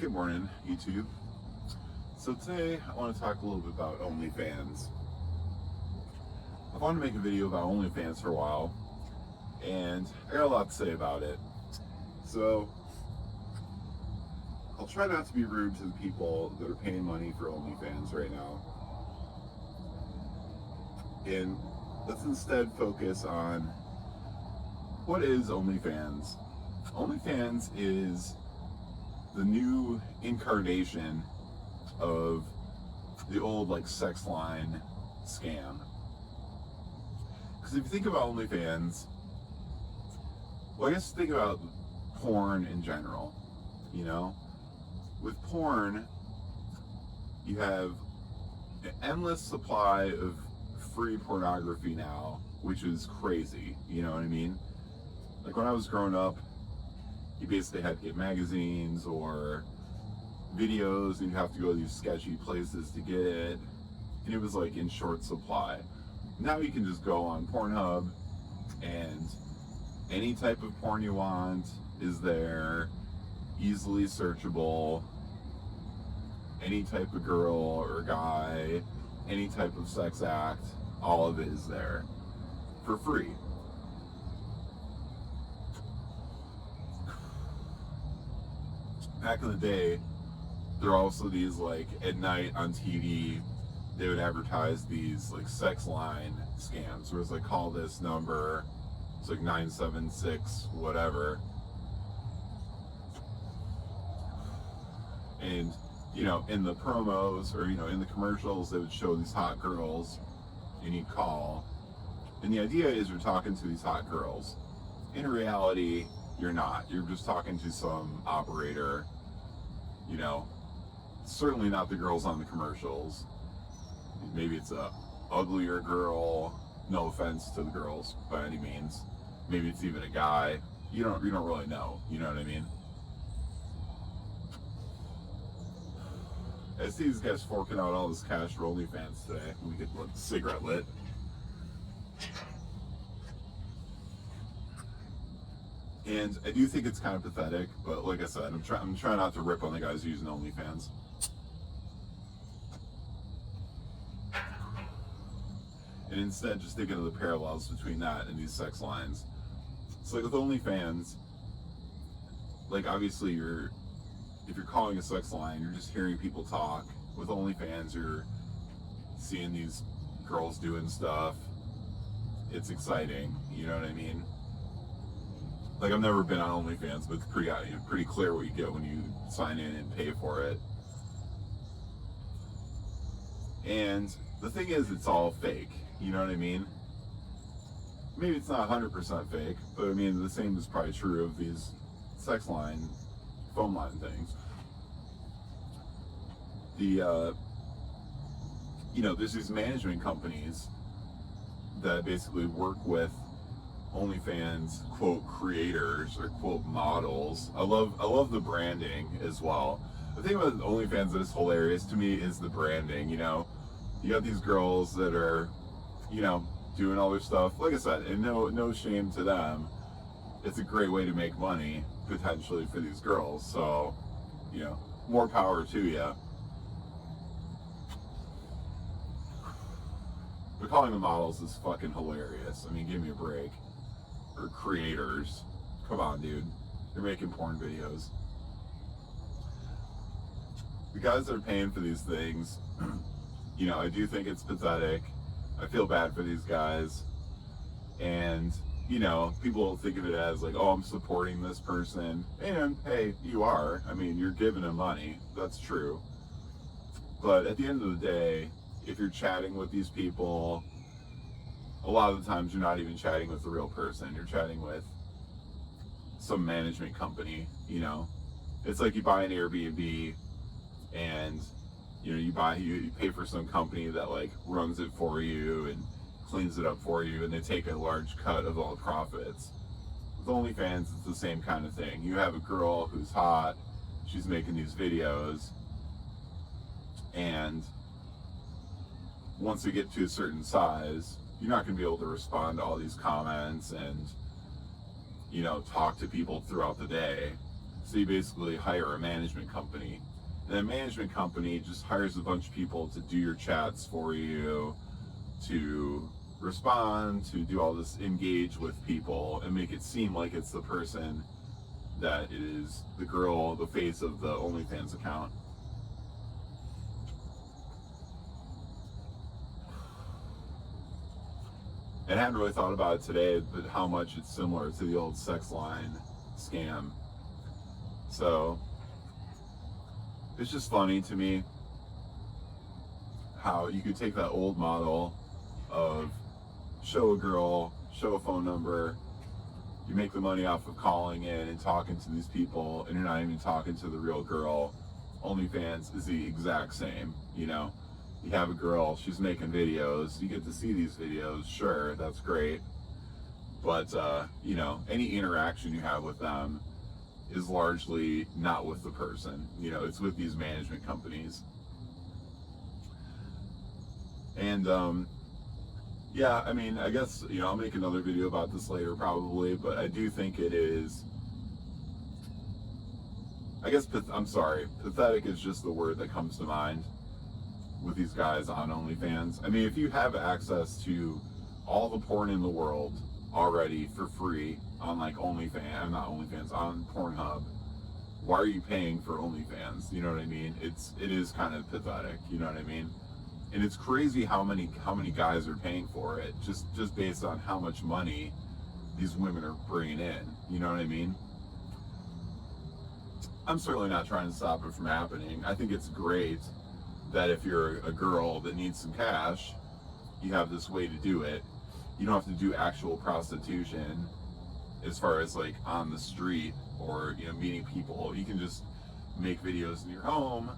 Good morning, YouTube. So today I want to talk a little bit about OnlyFans. I've wanted to make a video about OnlyFans for a while, and I got a lot to say about it. So I'll try not to be rude to the people that are paying money for OnlyFans right now. And let's instead focus on what is OnlyFans. OnlyFans is the new incarnation of the old sex line scam. Because if you think about OnlyFans, well, I guess think about porn in general. With porn, you have an endless supply of free pornography now, which is crazy. You know what I mean? Like when I was growing up, you basically had to get magazines or videos, and you have to go to these sketchy places to get it, and it was in short supply. Now you can just go on Pornhub, and any type of porn you want is there, easily searchable. Any type of girl or guy, any type of sex act, all of it is there for free. Back in the day, there were also these at night on TV, they would advertise these sex line scams where it's call this number, it's 976 whatever, and in the promos or in the commercials, they would show these hot girls, and you call, and the idea is you're talking to these hot girls. In reality, you're not. You're just talking to some operator. Certainly not the girls on the commercials. Maybe it's a uglier girl. No offense to the girls by any means. Maybe it's even a guy. You don't really know. You know what I mean? I see these guys forking out all this cash for OnlyFans today. We get a cigarette lit. And I do think it's kind of pathetic, but like I said, I'm trying not to rip on the guys using OnlyFans. And instead, just thinking of the parallels between that and these sex lines. It's with OnlyFans, obviously if you're calling a sex line, you're just hearing people talk. With OnlyFans, you're seeing these girls doing stuff. It's exciting, you know what I mean? I've never been on OnlyFans, but it's pretty clear what you get when you sign in and pay for it. And the thing is, it's all fake, you know what I mean? Maybe it's not 100% fake, but I mean, the same is probably true of these sex line, phone line things. There's these management companies that basically work with OnlyFans quote creators or quote models. I love the branding as well. The thing about OnlyFans that is hilarious to me is the branding. You got these girls that are doing all their stuff, like I said, and no shame to them. It's a great way to make money potentially for these girls, so more power to you. But calling them models is fucking hilarious. I mean, give me a break. Or creators. Come on, dude. They're making porn videos. The guys that are paying for these things, I do think it's pathetic. I feel bad for these guys. And, people think of it as oh, I'm supporting this person. And, hey, you are. I mean, you're giving them money. That's true. But at the end of the day, if you're chatting with these people, a lot of the times you're not even chatting with the real person. You're chatting with some management company. It's you buy an Airbnb, and you pay for some company that runs it for you and cleans it up for you, and they take a large cut of all the profits. With OnlyFans, it's the same kind of thing. You have a girl who's hot, she's making these videos, and once you get to a certain size, you're not going to be able to respond to all these comments and talk to people throughout the day. So you basically hire a management company. And that management company just hires a bunch of people to do your chats for you, to respond, to do all this, engage with people, and make it seem like it's the person that is the girl, the face of the OnlyFans account. And I hadn't really thought about it today, but how much it's similar to the old sex line scam. So it's just funny to me how you could take that old model of show a girl, show a phone number, you make the money off of calling in and talking to these people, and you're not even talking to the real girl. OnlyFans is the exact same, you know. You have a girl, she's making videos, you get to see these videos, sure, that's great. But, you know, any interaction you have with them is largely not with the person. You know, it's with these management companies. And, yeah, I mean, I guess, you know, I'll make another video about this later probably, but I do think it is, I guess, I'm sorry, pathetic is just the word that comes to mind with these guys on OnlyFans. I mean, if you have access to all the porn in the world already for free on like OnlyFans, not OnlyFans, on Pornhub, why are you paying for OnlyFans? You know what I mean? It is kind of pathetic, you know what I mean? And it's crazy how many guys are paying for it, just based on how much money these women are bringing in, you know what I mean? I'm certainly not trying to stop it from happening. I think it's great that if you're a girl that needs some cash, you have this way to do it. You don't have to do actual prostitution as far as like on the street or, you know, meeting people. You can just make videos in your home.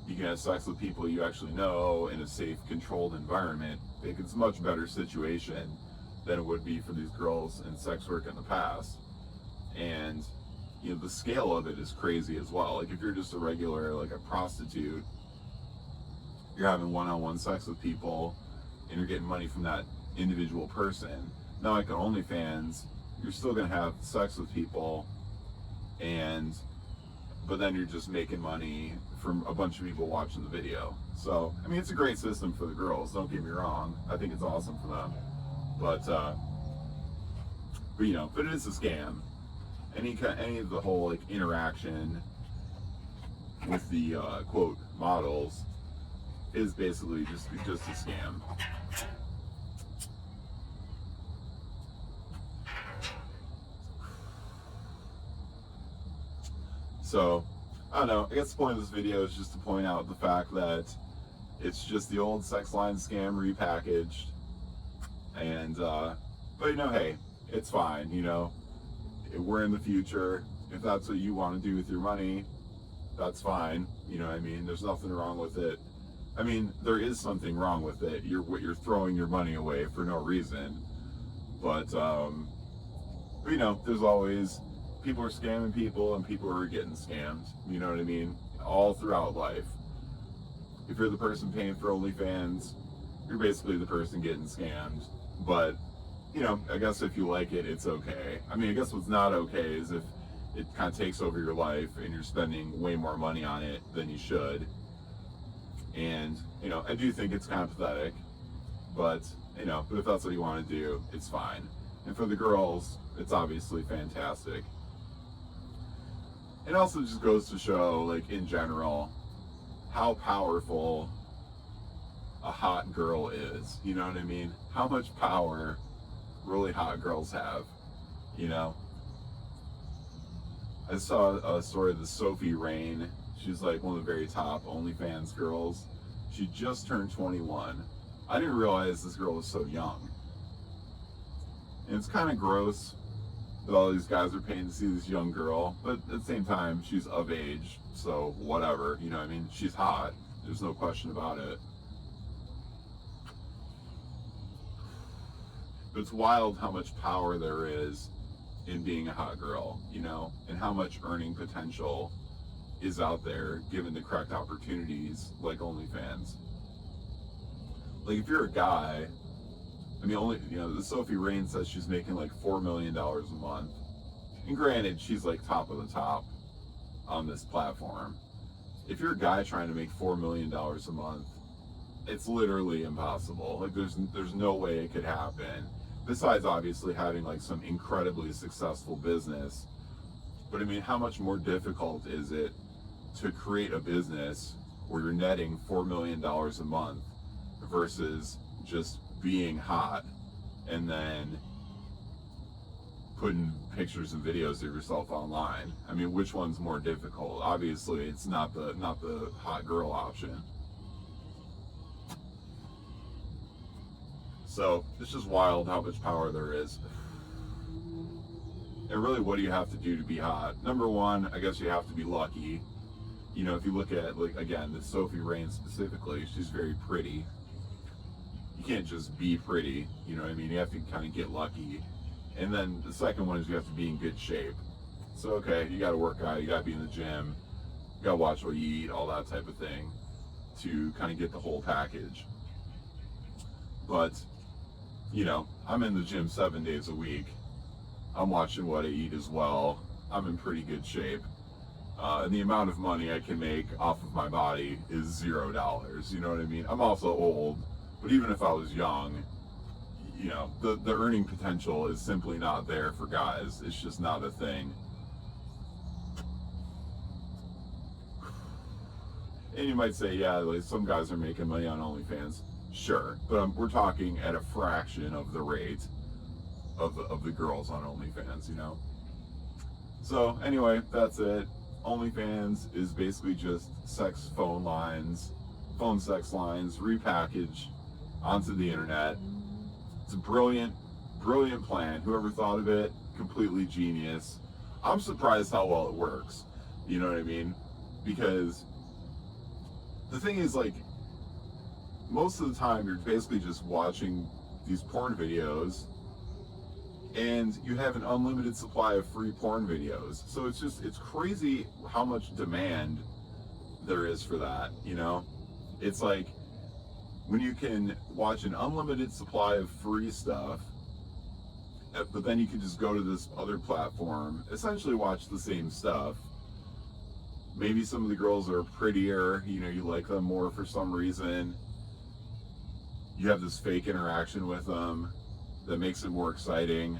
You can have sex with people you actually know in a safe, controlled environment. I think it's a much better situation than it would be for these girls in sex work in the past. And, you know, the scale of it is crazy as well. Like if you're just a regular, like a prostitute, you're having one-on-one sex with people and you're getting money from that individual person. Now like on OnlyFans, you're still gonna have sex with people, but then you're just making money from a bunch of people watching the video. So, I mean, it's a great system for the girls, don't get me wrong. I think it's awesome for them. But you know, but it is a scam. Any of the whole like interaction with the quote models is basically just a scam. So, I don't know, I guess the point of this video is just to point out the fact that it's just the old sex line scam repackaged. And, but you know, hey, it's fine, you know. We're in the future. If that's what you want to do with your money, that's fine. You know what I mean? There's nothing wrong with it. I mean, there is something wrong with it. You're throwing your money away for no reason. But you know, there's always, people are scamming people and people are getting scammed. You know what I mean? All throughout life. If you're the person paying for OnlyFans, you're basically the person getting scammed. But, you know, I guess if you like it, it's okay. I mean, I guess what's not okay is if it kind of takes over your life and you're spending way more money on it than you should. And, you know, I do think it's kind of pathetic, but, you know, but if that's what you want to do, it's fine. And for the girls, it's obviously fantastic. It also just goes to show, like, in general, how powerful a hot girl is. You know what I mean? How much power really hot girls have, you know? I saw a story of the Sophie Rain. She's like one of the very top OnlyFans girls. She just turned 21. I didn't realize this girl was so young. And it's kind of gross that all these guys are paying to see this young girl, but at the same time, she's of age, so whatever, you know what I mean? She's hot, there's no question about it. But it's wild how much power there is in being a hot girl, you know, and how much earning potential is out there given the correct opportunities like OnlyFans. Like if you're a guy, I mean, the Sophie Rain says she's making like $4 million a month. And granted, she's like top of the top. on this platform. If you're a guy trying to make $4 million a month, it's literally impossible. Like there's no way it could happen. Besides obviously having like some incredibly successful business. But I mean, how much more difficult is it to create a business where you're netting $4 million a month versus just being hot and then putting pictures and videos of yourself online? I mean, which one's more difficult? Obviously, it's not the hot girl option. So it's just wild how much power there is. And really, what do you have to do to be hot? Number one, I guess you have to be lucky. You know, if you look at, like, again, this Sophie Rain specifically, she's very pretty. You can't just be pretty, you know what I mean? You have to kind of get lucky. And then the second one is you have to be in good shape. So, okay, you got to work out, you got to be in the gym, you got to watch what you eat, all that type of thing to kind of get the whole package. But, you know, I'm in the gym 7 days a week. I'm watching what I eat as well. I'm in pretty good shape. And the amount of money I can make off of my body is $0. You know what I mean? I'm also old, but even if I was young, you know, the earning potential is simply not there for guys. It's just not a thing. And you might say, yeah, like some guys are making money on OnlyFans. Sure, but we're talking at a fraction of the rate of the girls on OnlyFans, you know? So anyway, that's it. OnlyFans is basically just phone sex lines, repackaged onto the internet. It's a brilliant plan. Whoever thought of it, completely genius. I'm surprised how well it works. You know what I mean? Because the thing is, like, most of the time you're basically just watching these porn videos and you have an unlimited supply of free porn videos. So it's crazy how much demand there is for that, you know? It's like when you can watch an unlimited supply of free stuff, but then you can just go to this other platform, essentially watch the same stuff. Maybe some of the girls are prettier, you know, you like them more for some reason. You have this fake interaction with them that makes it more exciting.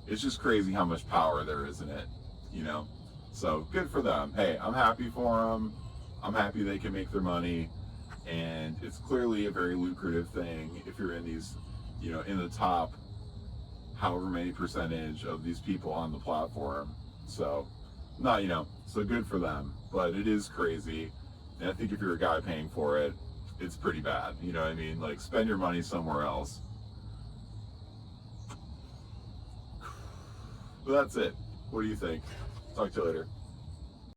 It's just crazy how much power there is in it, you know? So good for them. Hey, I'm happy for them. I'm happy they can make their money. And it's clearly a very lucrative thing if you're in these, you know, in the top however many percentage of these people on the platform. So, not, you know, so good for them. But it is crazy. And I think if you're a guy paying for it, it's pretty bad. You know what I mean? Like, spend your money somewhere else. But that's it. What do you think? Talk to you later.